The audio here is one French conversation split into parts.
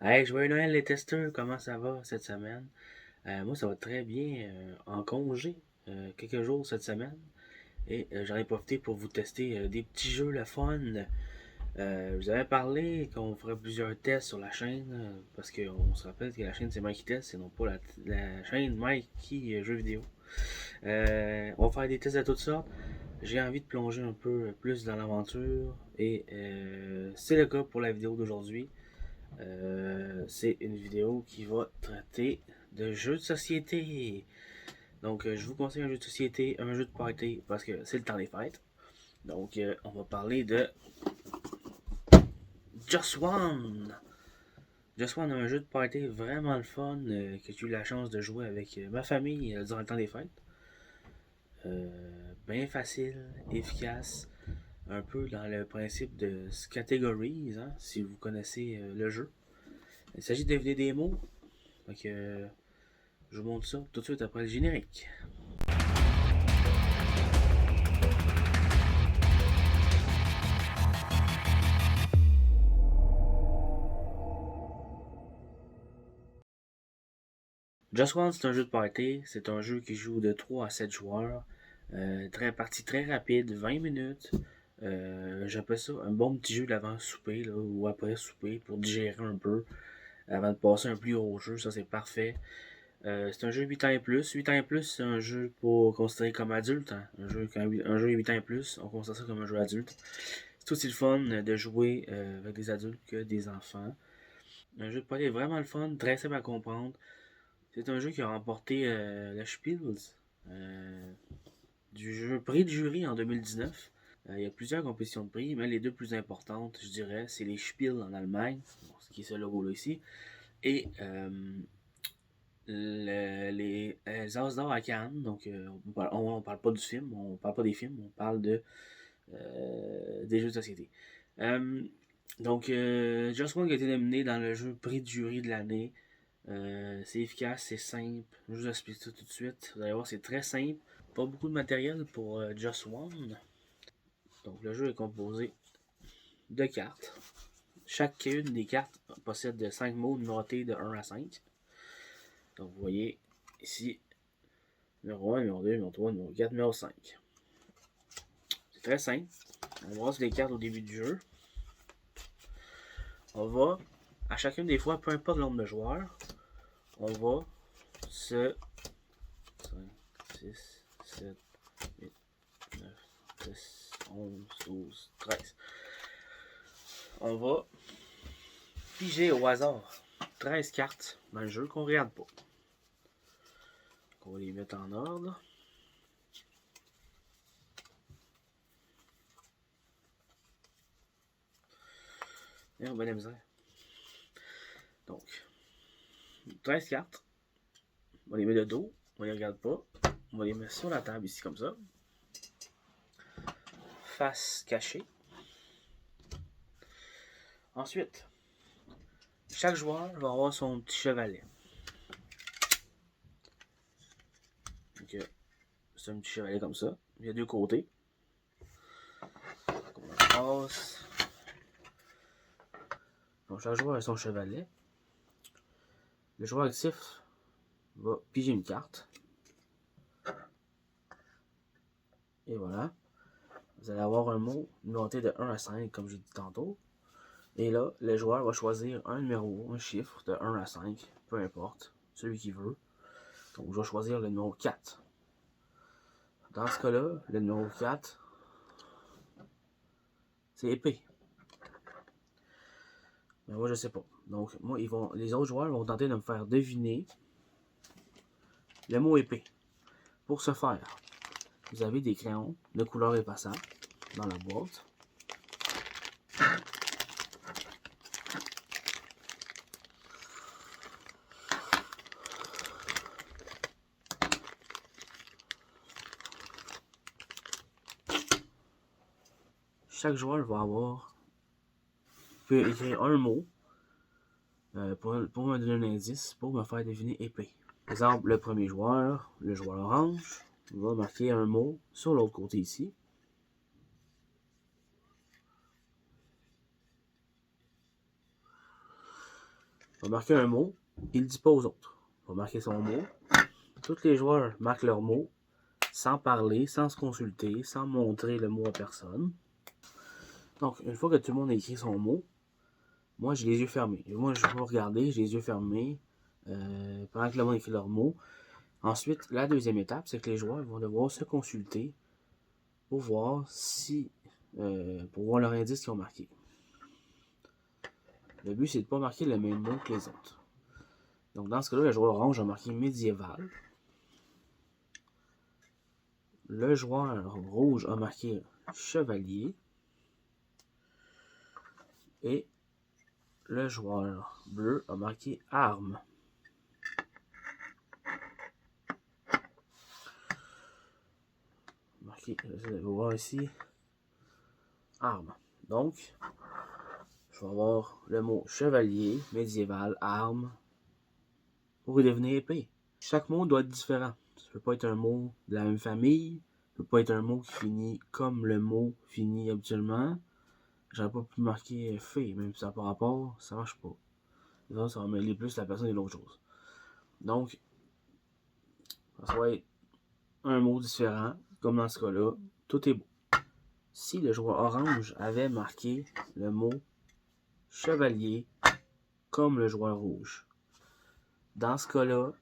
Hey, joyeux Noël les testeurs, comment ça va cette semaine? Moi ça va très bien en congé, quelques jours cette semaine. Et j'en ai profité pour vous tester des petits jeux le fun. Je vous avais parlé qu'on ferait plusieurs tests sur la chaîne, parce qu'on se rappelle que la chaîne c'est Mikey Test et non pas la chaîne Mikey Jeux vidéo. On va faire des tests de toutes sortes. J'ai envie de plonger un peu plus dans l'aventure et c'est le cas pour la vidéo d'aujourd'hui. C'est une vidéo qui va traiter de jeux de société. Donc, je vous conseille un jeu de société, un jeu de party, parce que c'est le temps des fêtes. Donc, on va parler de Just One. Just One, un jeu de party vraiment le fun que j'ai eu la chance de jouer avec ma famille durant le temps des fêtes. Bien facile, efficace, un peu dans le principe de categories, hein, si vous connaissez le jeu. Il s'agit de des mots. Donc, je vous montre ça tout de suite après le générique. Just One, c'est un jeu de party. C'est un jeu qui joue de 3 à 7 joueurs. Partie très rapide, 20 minutes. J'appelle ça un bon petit jeu d'avant souper là, ou après souper pour digérer un peu avant de passer un plus gros jeu. Ça, c'est parfait. C'est un jeu 8 ans et plus. 8 ans et plus, c'est un jeu pour considérer comme adulte. Hein. Un jeu 8 ans et plus, on considère ça comme un jeu adulte. C'est aussi le fun de jouer avec des adultes que des enfants. Un jeu de party est vraiment le fun, très simple à comprendre. C'est un jeu qui a remporté la Spiels euh, du jeu prix de jury en 2019. Il y a plusieurs compétitions de prix, mais les deux plus importantes, je dirais, c'est les Spiel en Allemagne, ce qui est ce logo-là ici, et les As d'or à Cannes. Donc, on parle pas du film, on parle pas des films, on parle des jeux de société. Euh, Just One a été nominé dans le jeu prix de jury de l'année. C'est efficace, c'est simple. Je vais vous expliquer ça tout de suite. Vous allez voir, c'est très simple. Pas beaucoup de matériel pour Just One. Donc, le jeu est composé de cartes. Chacune des cartes possède 5 mots numérotés de 1 à 5. Donc, vous voyez ici, numéro 1, numéro 2, numéro 3, numéro 4, numéro 5. C'est très simple. On brasse les cartes au début du jeu. On va, à chacune des fois, peu importe le nombre de joueurs, on va se 5, 6, 7, 8, 9, 10, 11, 12, 13. On va piger au hasard 13 cartes dans le jeu qu'on ne regarde pas. On va les mettre en ordre. Et on va la misère. Donc, 13 cartes. On va les mettre de dos. On les regarde pas. On va les mettre sur la table ici comme ça. Face cachée. Ensuite, chaque joueur va avoir son petit chevalet. Donc, c'est un petit chevalet comme ça. Il y a deux côtés. On passe. Donc, chaque joueur a son chevalet. Le joueur actif va piger une carte. Et voilà. Vous allez avoir un mot numéroté de 1 à 5, comme j'ai dit tantôt. Et là, le joueur va choisir un numéro, un chiffre de 1 à 5, peu importe, celui qu'il veut. Donc, je vais choisir le numéro 4. Dans ce cas-là, le numéro 4, c'est épée. Mais moi, je sais pas. Donc, moi, les autres joueurs vont tenter de me faire deviner le mot épée. Pour ce faire, vous avez des crayons de couleur effaçable dans la boîte. Chaque joueur va peut écrire un mot pour me donner un indice pour me faire deviner épée. Par exemple, le premier joueur, le joueur orange, va marquer un mot sur l'autre côté ici. va marquer un mot, il le dit pas aux autres. Il va marquer son mot. Tous les joueurs marquent leur mot, sans parler, sans se consulter, sans montrer le mot à personne. Donc, une fois que tout le monde a écrit son mot, moi, j'ai les yeux fermés. Et moi, je vais regarder, j'ai les yeux fermés pendant que le monde écrit leur mot. Ensuite, la deuxième étape, c'est que les joueurs vont devoir se consulter pour voir si pour voir leur indice qu'ils ont marqué. Le but, c'est de ne pas marquer le même mot que les autres. Donc, dans ce cas-là, le joueur orange a marqué médiéval. Le joueur rouge a marqué chevalier. Et le joueur bleu a marqué arme. Je vais voir ici. Arme. Donc, je vais avoir le mot chevalier, médiéval, arme, pour devenir épée. Chaque mot doit être différent. Ça peut pas être un mot de la même famille. Ça peut pas être un mot qui finit comme le mot finit habituellement. J'aurais pas pu marquer fée, même si ça n'a pas rapport, ça marche pas. Là, ça va mêler plus la personne et l'autre chose. Donc, ça va être un mot différent, comme dans ce cas-là. Tout est beau. Si le joueur orange avait marqué le mot chevalier comme le joueur rouge, dans ce cas-là,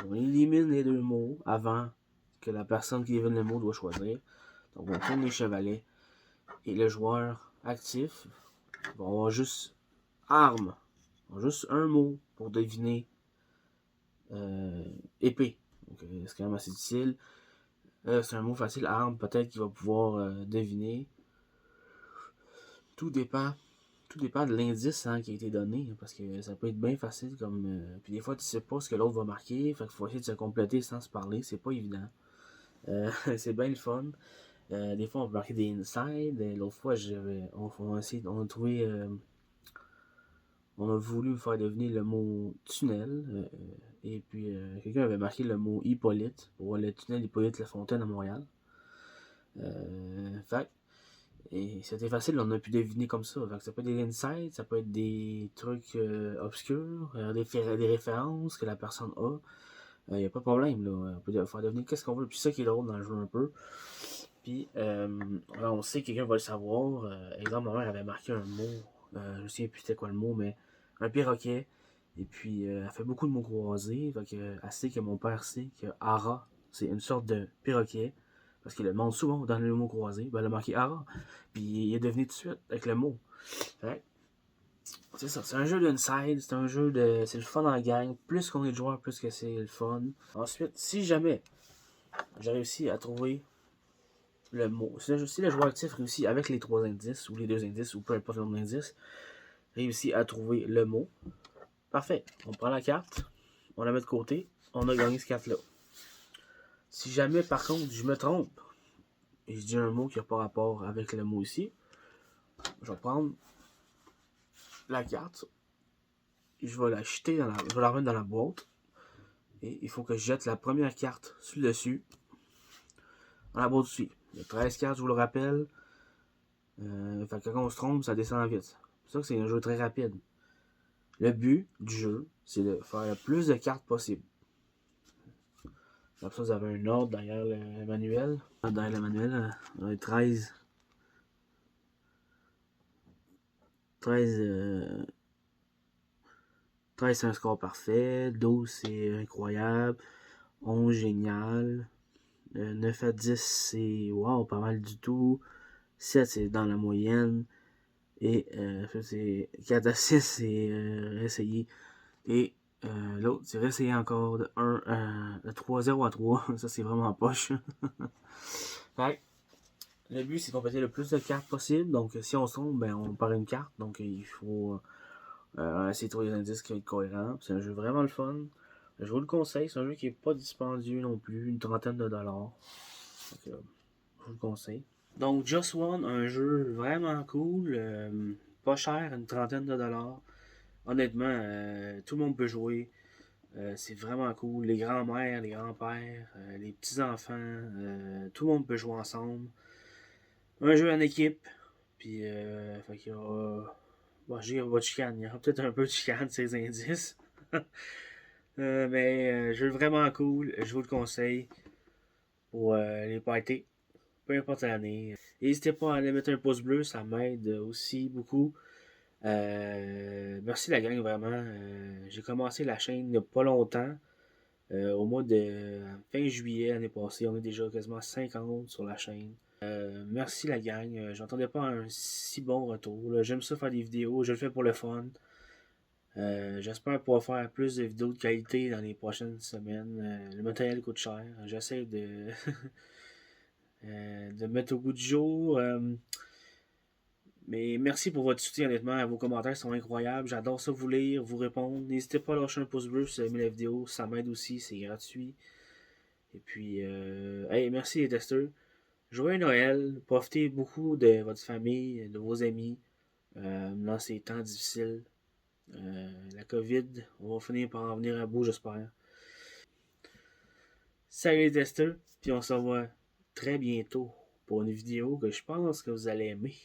on élimine les deux mots avant que la personne qui élimine le mot doit choisir. Donc on tourne les chevalets et le joueur actif va avoir juste arme, juste un mot pour deviner épée. Donc c'est quand même assez difficile. C'est un mot facile, arme, peut-être qu'il va pouvoir deviner. Tout dépend de l'indice qui a été donné, parce que ça peut être bien facile comme. Puis des fois tu sais pas ce que l'autre va marquer, fait qu'il faut essayer de se compléter sans se parler, c'est pas évident. C'est bien le fun. Des fois on peut marquer des inside. L'autre fois on a trouvé. On a voulu me faire deviner le mot tunnel. Et puis quelqu'un avait marqué le mot Hippolyte pour le tunnel Hippolyte La Fontaine à Montréal. Fait et c'était facile, on a pu deviner comme ça. Fait que ça peut être des insights, ça peut être des trucs obscurs, des références que la personne a. Il n'y a pas de problème, là. On peut faire deviner qu'est-ce qu'on veut. Puis ça qui est drôle dans le jeu un peu. Puis on sait que quelqu'un va le savoir. Exemple, ma mère avait marqué un mot. Je me souviens plus c'était quoi le mot, mais un perroquet. Et puis elle fait beaucoup de mots croisés. Fait que elle sait que mon père sait que Ara, c'est une sorte de perroquet. Parce qu'il le demande souvent dans le mot croisé. Ben, elle a marqué Ara. Puis il est devenu tout de suite avec le mot. Fait c'est ça, c'est un jeu d'inside, c'est un jeu de. C'est le fun en gang. Plus qu'on est de joueurs, plus que c'est le fun. Ensuite, si jamais j'ai réussi à trouver le mot. Si le joueur actif réussit avec les 3 indices, ou les 2 indices, ou peu importe le nombre d'indices, réussit à trouver le mot. Parfait. On prend la carte, on la met de côté, on a gagné cette carte-là. Si jamais, par contre, je me trompe, et je dis un mot qui n'a pas rapport avec le mot ici, je vais prendre la carte, et je vais la jeter je vais la remettre dans la boîte, et il faut que je jette la première carte sur le dessus, dans la boîte dessus. Il y a 13 cartes, je vous le rappelle. Fait que quand on se trompe, ça descend vite. C'est pour ça que c'est un jeu très rapide. Le but du jeu, c'est de faire le plus de cartes possible. Comme ça, vous avez un ordre derrière le manuel. Derrière le manuel, on a 13. 13, 13 c'est un score parfait. 12 c'est incroyable. 11 génial. 9 à 10 c'est wow, pas mal du tout. 7 c'est dans la moyenne. Et c'est 4 à 6 c'est essayer. Et l'autre, c'est réessayer encore de 3-0 à 3. Ça, c'est vraiment poche. Fait le but, c'est de compléter le plus de cartes possible. Donc, si on se trompe, ben, on perd une carte. Donc, il faut essayer de trouver des indices qui vont être cohérents. C'est un jeu vraiment le fun. Je vous le conseille. C'est un jeu qui n'est pas dispendieux non plus. Une trentaine de dollars. Donc, je vous le conseille. Donc, Just One, un jeu vraiment cool. Pas cher, une trentaine de dollars. Honnêtement, tout le monde peut jouer. C'est vraiment cool. Les grands-mères, les grands-pères, les petits-enfants, tout le monde peut jouer ensemble. Un jeu en équipe. Puis, fait qu'il y a Bon, je dirais pas de chicane. Il y aura peut-être un peu de chicane, ces indices. Mais jeu vraiment cool. Je vous le conseille pour les parties. Peu importe l'année. N'hésitez pas à aller mettre un pouce bleu, ça m'aide aussi beaucoup. Merci la gang, vraiment. J'ai commencé la chaîne il n'y a pas longtemps. Au mois de fin juillet l'année passée, on est déjà quasiment 50 sur la chaîne. Merci la gang. J'entendais pas un si bon retour, là. J'aime ça faire des vidéos, je le fais pour le fun. J'espère pouvoir faire plus de vidéos de qualité dans les prochaines semaines. Le matériel coûte cher. J'essaie de mettre au goût du jour. Mais merci pour votre soutien, honnêtement. Vos commentaires sont incroyables. J'adore ça vous lire, vous répondre. N'hésitez pas à lâcher un pouce bleu si vous aimez la vidéo. Ça m'aide aussi, c'est gratuit. Et puis, hey, merci les testeurs. Joyeux Noël. Profitez beaucoup de votre famille, de vos amis dans ces temps difficiles. La COVID, on va finir par en venir à bout, j'espère. Salut les testeurs. Puis on se revoit très bientôt pour une vidéo que je pense que vous allez aimer.